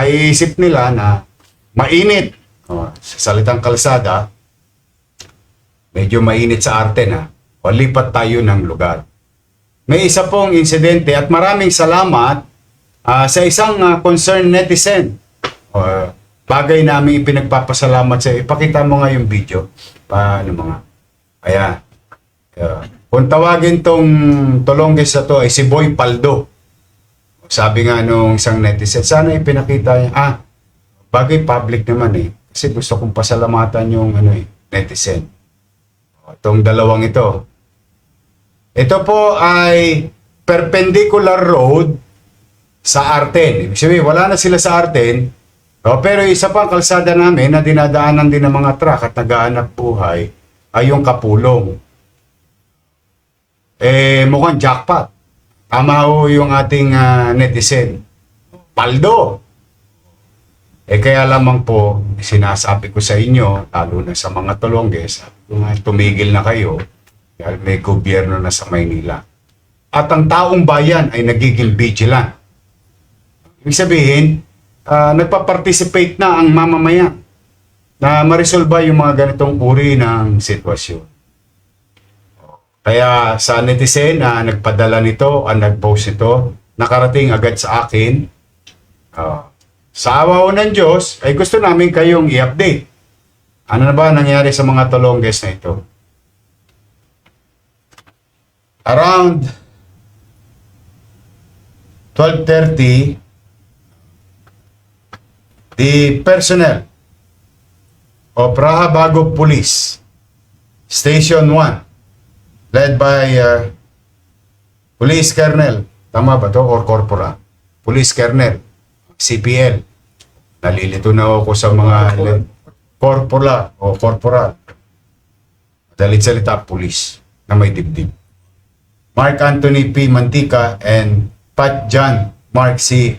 naiisip nila na mainit. Sa salitang kalsada, medyo mainit sa arte na. O lipat tayo ng lugar. May isa pong insidente at maraming salamat sa isang concerned netizen. Bagay namin ipinagpapasalamat sa iyo. Ipakita mo nga yung video. Paano mga? Ayan. Kung tawagin tong Tolonges na to ay si Boy Paldo. Sabi nga nung isang netizen, sana ipinakita niya. Bagay public naman eh. Kasi gusto kong pasalamatan yung netizen. Itong dalawang ito. Ito po ay perpendicular road sa Arten. Ibig sabihin, wala na sila sa Arten. Pero isa pang kalsada namin na dinadaanan din ng mga truck at nagaanap buhay ay yung Kapulong. Mukhang jackpot. Tama ho yung ating netizen. Paldo. Kaya lamang po, sinasabi ko sa inyo, lalo na sa mga Tolonges, tumigil na kayo dahil may gobyerno na sa Maynila. At ang taong bayan ay nagiging vigilant. Ibig sabihin, nagpa-participate na ang mamamayan na maresolba yung mga ganitong uri ng sitwasyon. Kaya sa netizen na nagpadala nito, nag-post ito, nakarating agad sa akin. Sa awa ng Diyos, ay gusto namin kayong i-update. Ano na ba nangyari sa mga Tolonges na ito? Around 12:30, the personnel of Rahabago Police, Station 1, led by Police Colonel, tama ba to? Or Corporal? Police Colonel, CPL. Nalilito na ako sa mga Corporal. Dalit salita, Police na may dibdib. Mark Anthony P. Mantica and Pat John Mark C.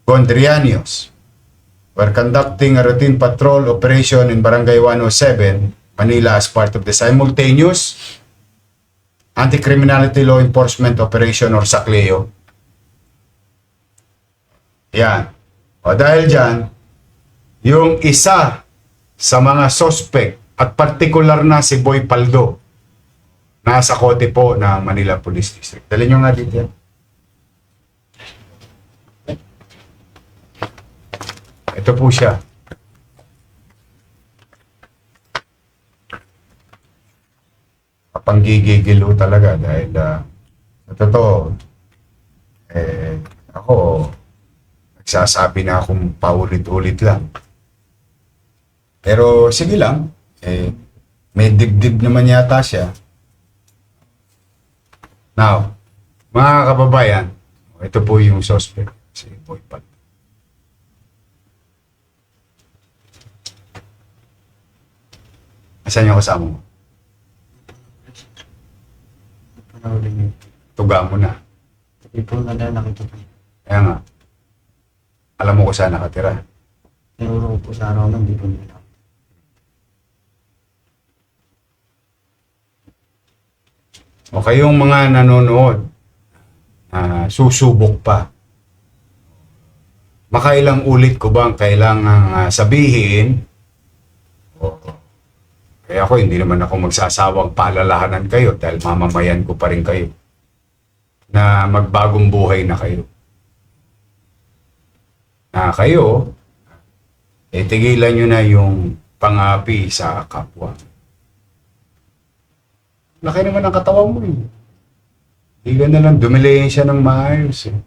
Gondrianios were conducting a routine patrol operation in Barangay 107, Manila as part of the simultaneous Anti-Criminality Law Enforcement Operation or SACLEO. Yan. O dahil dyan, yung isa sa mga suspect at partikular na si Boy Paldo, nasa kote po na Manila Police District. Dali nyo nga dito yan. Ito po siya. Kapanggigigilo talaga dahil sa totoo, ako nagsasabi na akong paulit-ulit lang. Pero sige lang, may dibdib naman yata siya. Now, mga kababayan, ito po yung suspect, si Boy Paldo. Asan yung kasama mo? Tuga mo na. Hindi po nakita po. Kaya nga, alam mo ko saan nakatira. Tinuro po sa araw lang, hindi po nila. O kayong mga nanonood, susubok pa. Makailang ulit ko bang kailangang sabihin? Kaya ako, hindi naman ako magsasawang paalalahanan kayo dahil mamamayan ko pa rin kayo na magbagong buhay na kayo. Na kayo, tigilan nyo na yung pangapi sa kapwa. Laki naman ang katawan mo eh. Hindi ka na lang, dumilayin siya ng maayos eh.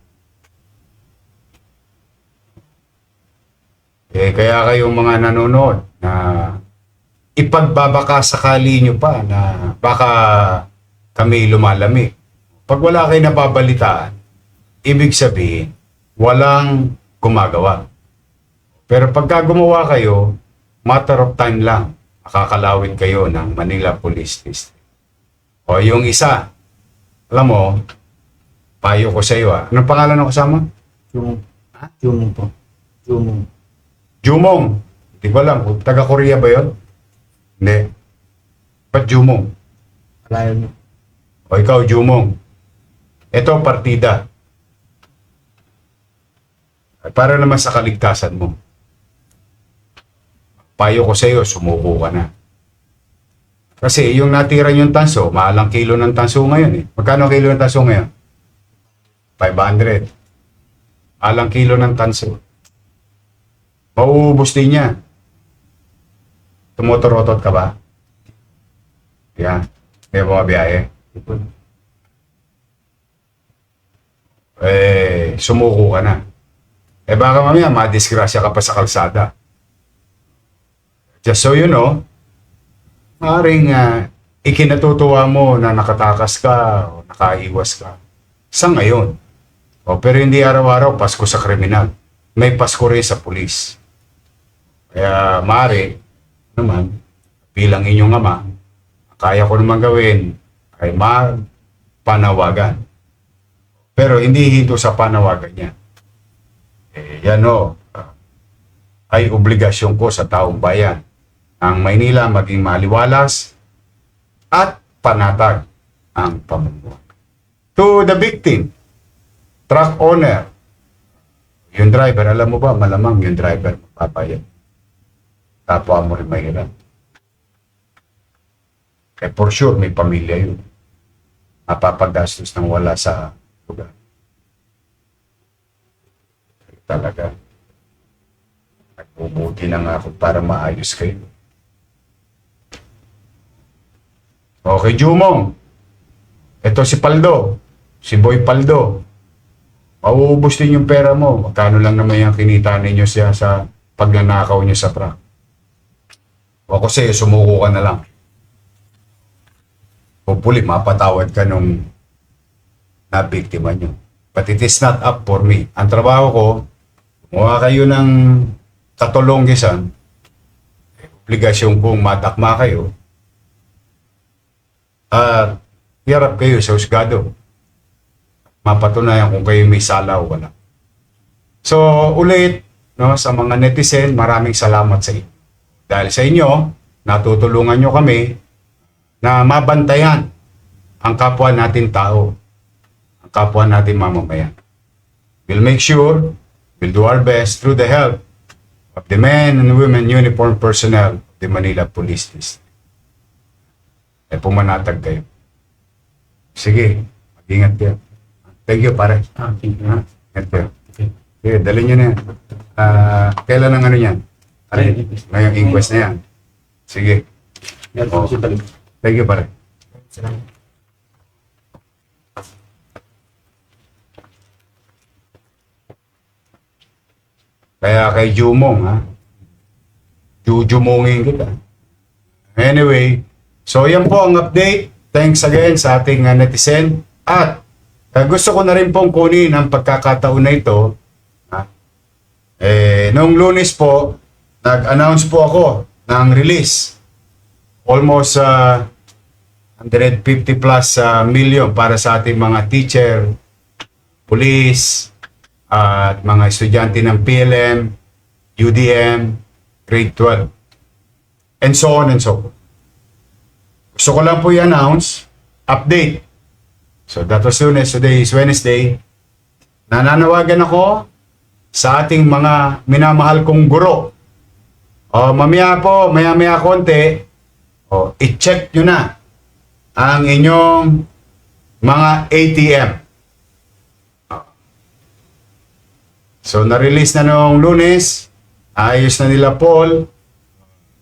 Kaya kayong mga nanonood na ipagbabaka sakali nyo pa na baka kami lumalamig. Pag wala kayo nababalitaan, ibig sabihin, walang gumagawa. Pero pagka gumawa kayo, matter of time lang, makakalawin kayo ng Manila Police District. O yung isa, alam mo, payo ko sa iyo Anong pangalan ng kasama? Jumong po. Jumong. Jumong. Hindi ko alam, taga-Korea ba yun? Hindi. Ba't Jumong? Alayo niyo. O ikaw, Jumong. Ito, partida. Para naman sa kaligtasan mo. Payo ko sa iyo, sumuko ka na. Kasi yung natira yung tanso, mahalang kilo ng tanso ngayon eh. Magkano kilo ng tanso ngayon? 500. Mahalang kilo ng tanso. Mauubos din niya. Tumotorotot ka ba? Yan. Hindi mo mabiyahe. Hindi po. Sumuko ka na. Baka mamaya madisgrasya ka pa sa kalsada. Just so you know, maaaring ikinatutuwa mo na nakatakas ka o nakaiwas ka. Sa ngayon. Pero hindi araw-araw Pasko sa kriminal. May Pasko rin sa pulis. Kaya maaari naman, bilang inyong ama, kaya ko naman gawin ay magpanawagan. Pero hindi hito sa panawagan niya. Yan ay obligasyon ko sa taong bayan ang Maynila maging maliwalas at panatag ang pamumuhay. To the victim, truck owner, yung driver, alam mo ba, malamang yung driver magpapayag. Tapos mo rin mahirap. For sure, may pamilya yun. Mapapagastos ng wala sa lugar. Talaga. Nagbubuti na nga ako para maayos kayo. Okay, Jumong. Ito si Paldo. Si Boy Paldo. Mauubos din yung pera mo. Magkano lang naman yung kinita ninyo siya sa pagnanakaw niyo sa truck. O kasi sumuko ka na lang. Hopefully, mapatawad ka nung nabiktima nyo. But it is not up for me. Ang trabaho ko, kumuha kayo ng katulonggisan, obligasyon kong matakma kayo, at hirap kayo sa husgado. Mapatunayan kung kayo may sala o wala. So, ulit, sa mga netizen, maraming salamat sa inyo. Dahil sa inyo, natutulungan nyo kami na mabantayan ang kapwa natin tao, ang kapwa natin mamamayan. We'll make sure, we'll do our best through the help of the men and women uniformed personnel of the Manila Police District. Pumanatag kayo. Sige, mag-ingat kayo. Thank you, pare. Thank you. Ingat kayo. Okay. Sige, dalhin nyo na yan. Kailan ang ano yan? Ngayong inquest na yan. Sige. Yan po si Talib. Thank you, pare. Salamat. Kaya kay Jumong, ha? Jujumongin kita. Anyway, so yan po ang update. Thanks again sa ating netizen. At gusto ko na rin pong kunin ang pagkakataon na ito. Ha? Noong Lunes po, nag-announce po ako ng release. Almost 150 plus million para sa ating mga teacher, police, at mga estudyante ng PLM, UDM, grade 12, and so on and so forth. Gusto ko lang po i-announce, update. So that was Lunes, today is Wednesday. Nananawagan ako sa ating mga minamahal kong guro. Mamaya po, maya-maya konti, i-check nyo na ang inyong mga ATM. So, na-release na noong Lunes, ayos na nila Paul,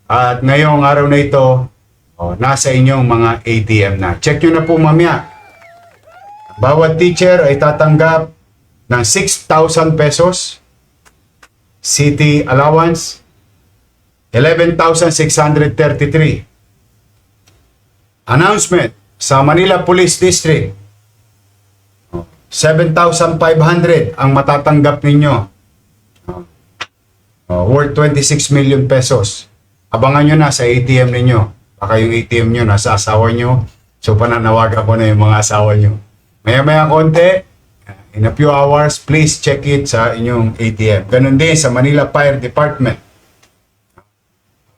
at ngayong araw na ito, nasa inyong mga ATM na. Check nyo na po mamaya. Bawat teacher ay tatanggap ng 6,000 pesos, city allowance, 11,633. Announcement sa Manila Police District, 7,500 ang matatanggap ninyo. Worth 26 million pesos. Abangan nyo na sa ATM ninyo. Baka yung ATM nyo nasa asawa nyo. So pananawagan ko na yung mga asawa nyo. Maya-maya konti, in a few hours, please check it sa inyong ATM. Ganun din sa Manila Fire Department.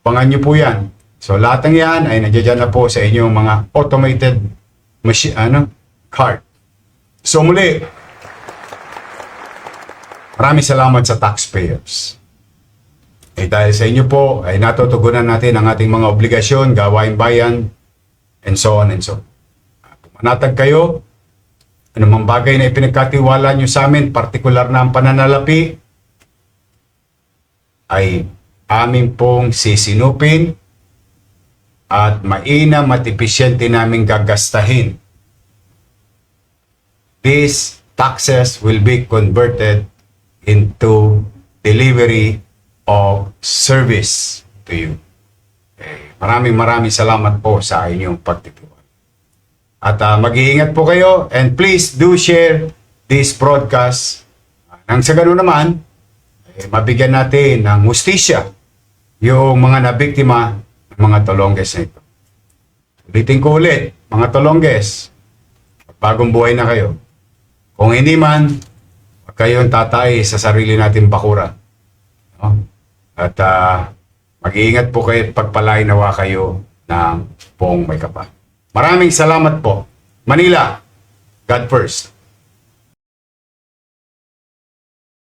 Abangan nyo po yan. So lahat ng yan ay nandiyan na po sa inyong mga automated machine, card. So muli, Maraming salamat sa taxpayers. Dahil sa inyo po, ay natutugunan natin ang ating mga obligasyon, gawain bayan, and so on and so on. Pumanatag kayo, anumang bagay na ipinagkatiwala nyo sa amin, partikular na ang pananalapi, ay amin pong sisinupin at mainam at episyente namin gagastahin. These taxes will be converted into delivery of service to you. Maraming salamat po sa inyong pagtitiwala. At mag-iingat po kayo, and please do share this broadcast. Nang sa ganun naman, mabigyan natin ng hustisya yung mga nabiktima ng mga Tolongges na ito. Ulitin ko ulit, mga Tolongges, bagong buhay na kayo. Kung hindi man, huwag kayong tatay sa sarili natin bakuran. No? At mag-iingat po kayo at pagpalain nawa kayo ng buong may kapal. Maraming salamat po. Manila, God first.